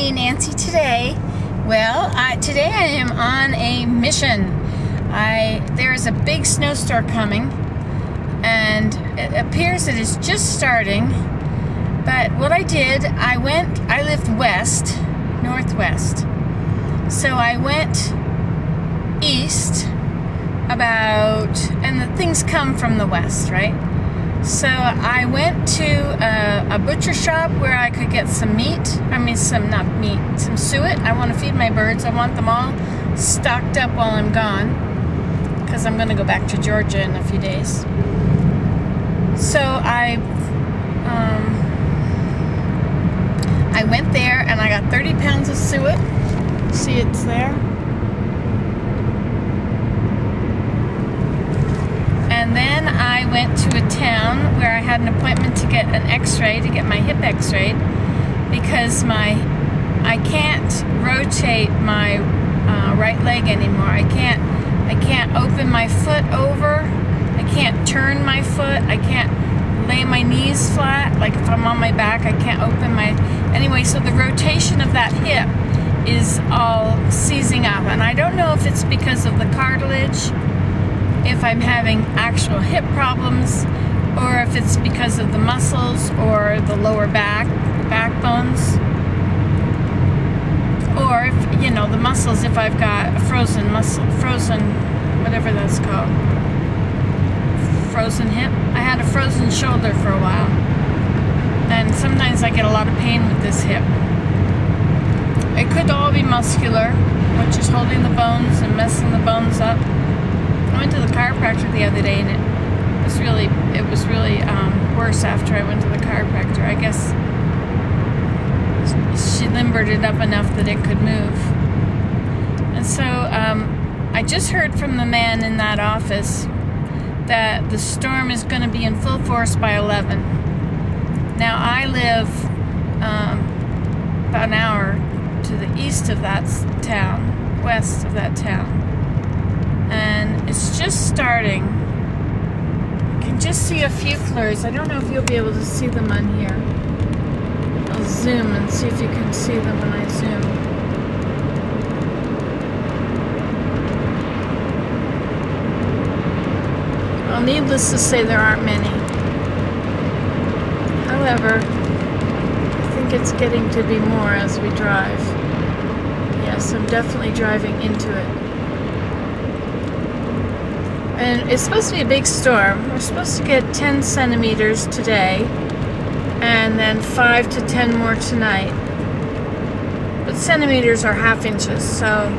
Hey Nancy, today, today I am on a mission. There is a big snowstorm coming, and it appears it is just starting. But what I did, I lived northwest. So I went east and the things come from the west, right? So I went to a butcher shop where I could get some meat. Some suet. I want to feed my birds. I want them all stocked up while I'm gone, because I'm going to go back to Georgia in a few days. So I went there and I got 30 pounds of suet. See, it's there. And then I went to a town where I had an appointment to get an x-ray, to get my hip x-rayed, because I can't rotate my right leg anymore. I can't open my foot over. I can't turn my foot. I can't lay my knees flat. Like if I'm on my back, I can't open my... Anyway, so the rotation of that hip is all seizing up. And I don't know if it's because of the cartilage, if I'm having actual hip problems, or if it's because of the muscles or the lower backbones, or if, you know, the muscles, if I've got a frozen whatever that's called, frozen hip. I had a frozen shoulder for a while, and sometimes I get a lot of pain with this hip. It could all be muscular, which is holding the bones and messing the bones up. I went to the chiropractor the other day, and it was really worse after I went to the chiropractor. I guess she limbered it up enough that it could move. And so I just heard from the man in that office that the storm is going to be in full force by 11. Now I live about an hour to the east of that town, west of that town. And it's just starting. You can just see a few flurries. I don't know if you'll be able to see them on here. I'll zoom and see if you can see them when I zoom. Well, needless to say, there aren't many. However, I think it's getting to be more as we drive. Yes, I'm definitely driving into it. And it's supposed to be a big storm. We're supposed to get 10 centimeters today, and then 5 to 10 more tonight. But centimeters are half inches, so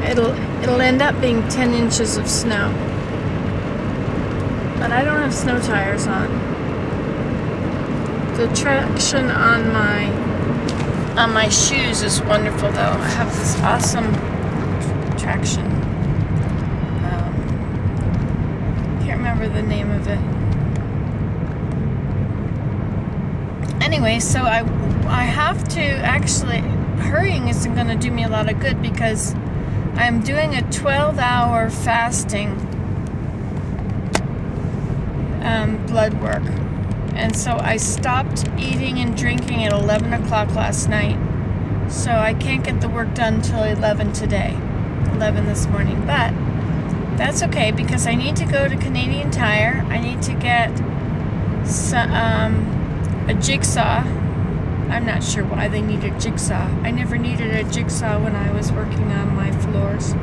it'll end up being 10 inches of snow. But I don't have snow tires on. The traction on my shoes is wonderful, though. I have this awesome traction. Remember the name of it. Anyway, so I have to actually, hurrying isn't going to do me a lot of good, because I'm doing a 12-hour fasting blood work, and so I stopped eating and drinking at 11 o'clock last night, so I can't get the work done until 11 today, 11 this morning. But that's okay, because I need to go to Canadian Tire. I need to get a jigsaw. I'm not sure why they need a jigsaw. I never needed a jigsaw when I was working on my floors.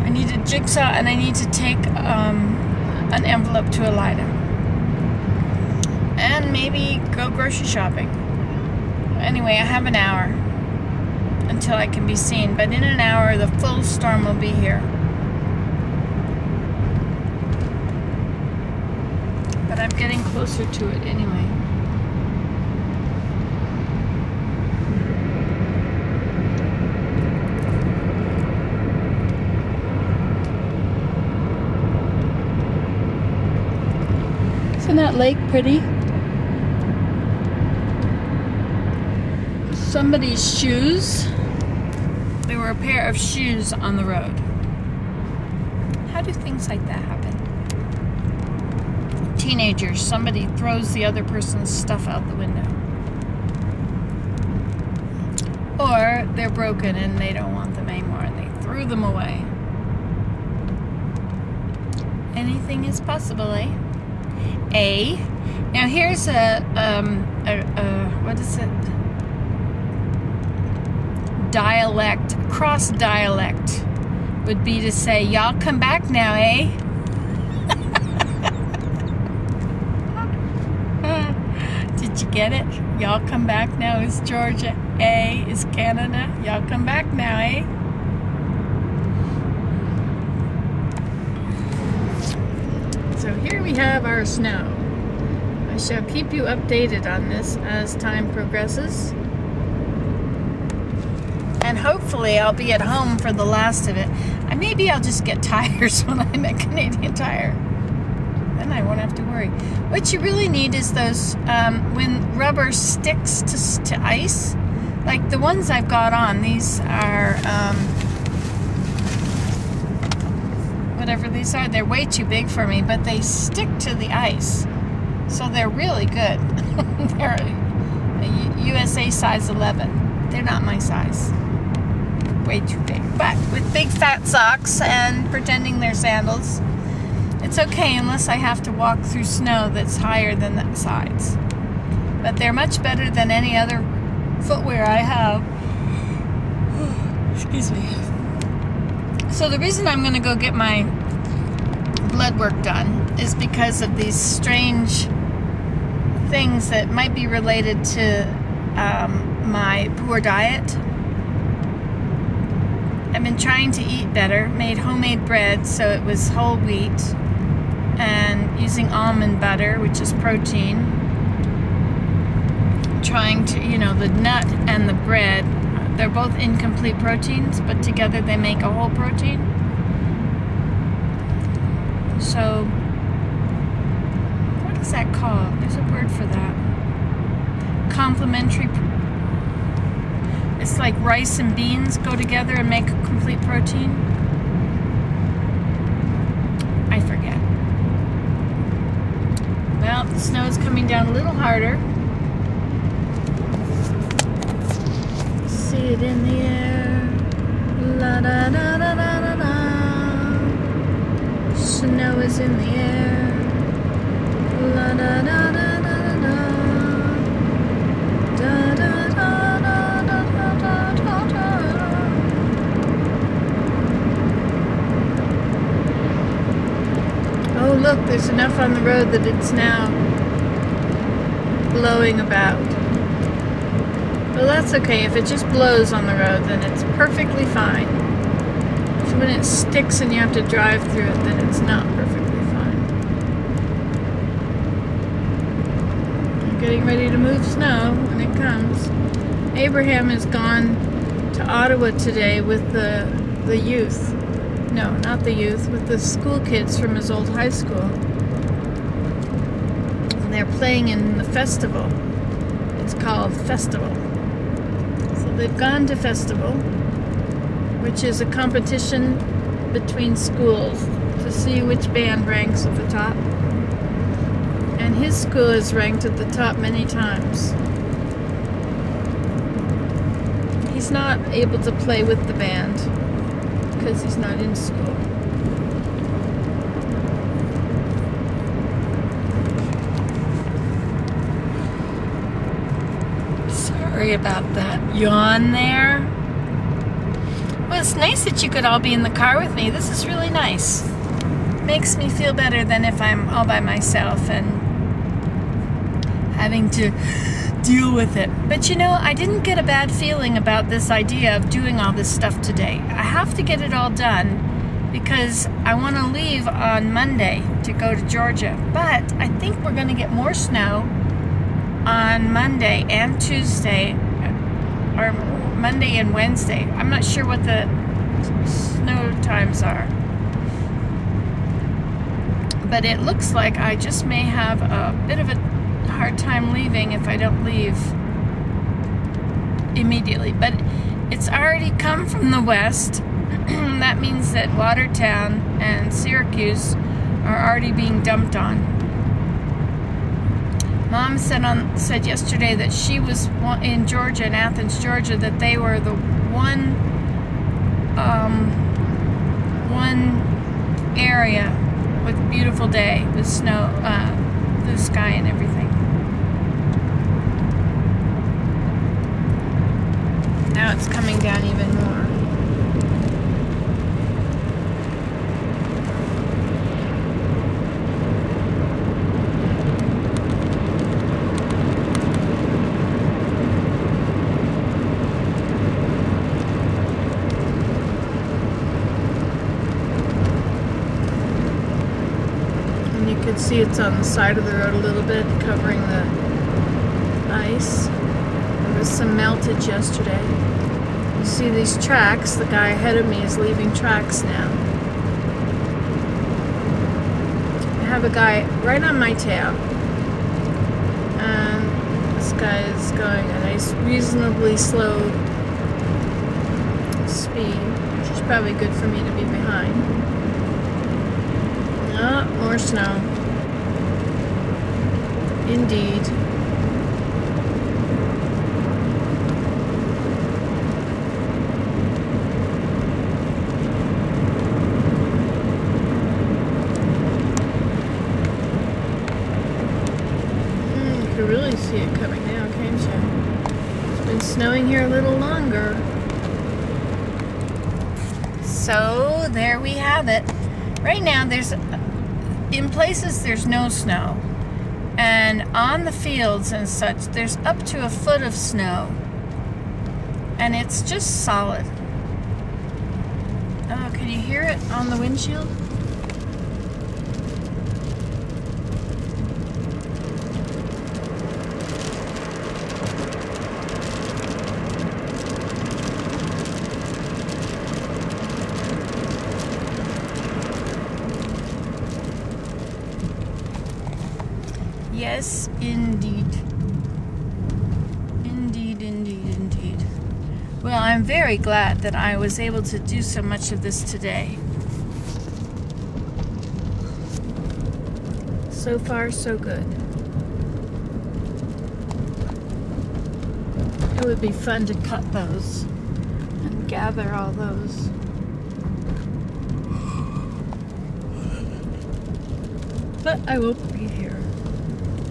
I need a jigsaw, and I need to take an envelope to Elida. And maybe go grocery shopping. Anyway, I have an hour until I can be seen, but in an hour the full storm will be here. But I'm getting closer to it anyway. Isn't that lake pretty? Somebody's shoes. There were a pair of shoes on the road. How do things like that happen? teenagers. Somebody throws the other person's stuff out the window. Or they're broken and they don't want them anymore and they threw them away. Anything is possible, eh? Now here's a what is it? Dialect, cross dialect would be to say, y'all come back now, eh? Did you get it? Y'all come back now is Georgia, eh? Is Canada. Y'all come back now, eh? So here we have our snow. I shall keep you updated on this as time progresses. And hopefully I'll be at home for the last of it. Maybe I'll just get tires when I'm at Canadian Tire. Then I won't have to worry. What you really need is those, when rubber sticks to ice, like the ones I've got on, these are, whatever these are, they're way too big for me, but they stick to the ice. So they're really good. They're a USA size 11. They're not my size. Way too big. But with big fat socks and pretending they're sandals, it's okay unless I have to walk through snow that's higher than that size. But they're much better than any other footwear I have. Excuse me. So the reason I'm going to go get my blood work done is because of these strange things that might be related to my poor diet. I've been trying to eat better, made homemade bread so it was whole wheat, and using almond butter, which is protein. Trying to, you know, the nut and the bread, they're both incomplete proteins, but together they make a whole protein. So, what is that called? There's a word for that. Complementary. It's like rice and beans go together and make a complete protein. I forget. Well, the snow is coming down a little harder. See it in the air. La da da da da da da. Snow is in the air. La da da da da da da. Da da da da da da da da da. Oh look, there's enough on the road that it's now blowing about. Well, that's okay. If it just blows on the road, then it's perfectly fine. So when it sticks and you have to drive through it, then it's not perfectly fine. I'm getting ready to move snow when it comes. Abraham has gone to Ottawa today with the youth. No, not the youth, with the school kids from his old high school. And they're playing in the festival. It's called Festival. They've gone to Festival, which is a competition between schools to see which band ranks at the top. And his school is ranked at the top many times. He's not able to play with the band because he's not in school. Sorry about that yawn there. Well, it's nice that you could all be in the car with me. This is really nice. Makes me feel better than if I'm all by myself and having to deal with it. But you know, I didn't get a bad feeling about this idea of doing all this stuff today. I have to get it all done because I want to leave on Monday to go to Georgia. But I think we're going to get more snow on Monday and Tuesday, or Monday and Wednesday. I'm not sure what the snow times are, but it looks like I just may have a bit of a hard time leaving if I don't leave immediately. But it's already come from the west. That means that Watertown and Syracuse are already being dumped on. Mom said yesterday that she was in Georgia, in Athens, Georgia, that they were the one area with a beautiful day, with snow, blue sky and everything. Now it's coming down even more. And you can see it's on the side of the road a little bit, covering the ice. There was some meltage yesterday. You see these tracks. The guy ahead of me is leaving tracks now. I have a guy right on my tail. And this guy is going a nice, reasonably slow speed, which is probably good for me to be behind. Oh, more snow. Indeed. You can really see it coming down, can't you? It's been snowing here a little longer. So there we have it. Right now in places there's no snow, and on the fields and such there's up to a foot of snow, and it's just solid. Oh, can you hear it on the windshield? Yes, indeed. Indeed, indeed, indeed. Well, I'm very glad that I was able to do so much of this today. So far, so good. It would be fun to cut those and gather all those. But I won't be here.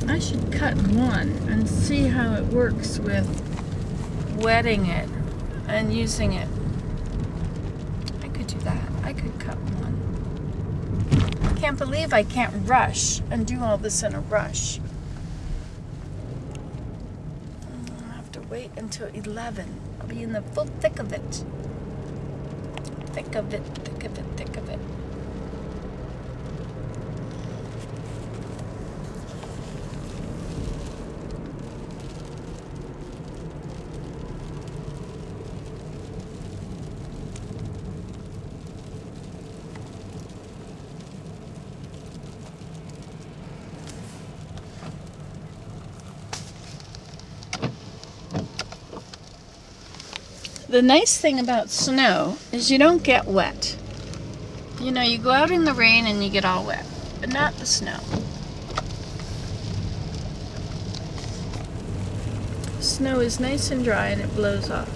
I should cut one and see how it works with wetting it and using it. I could do that. I could cut one. I can't believe I can't rush and do all this in a rush. I'll have to wait until 11. I'll be in the full thick of it. Thick of it, thick of it, thick of it. The nice thing about snow is you don't get wet. You know, you go out in the rain and you get all wet, but not the snow. Snow is nice and dry and it blows off.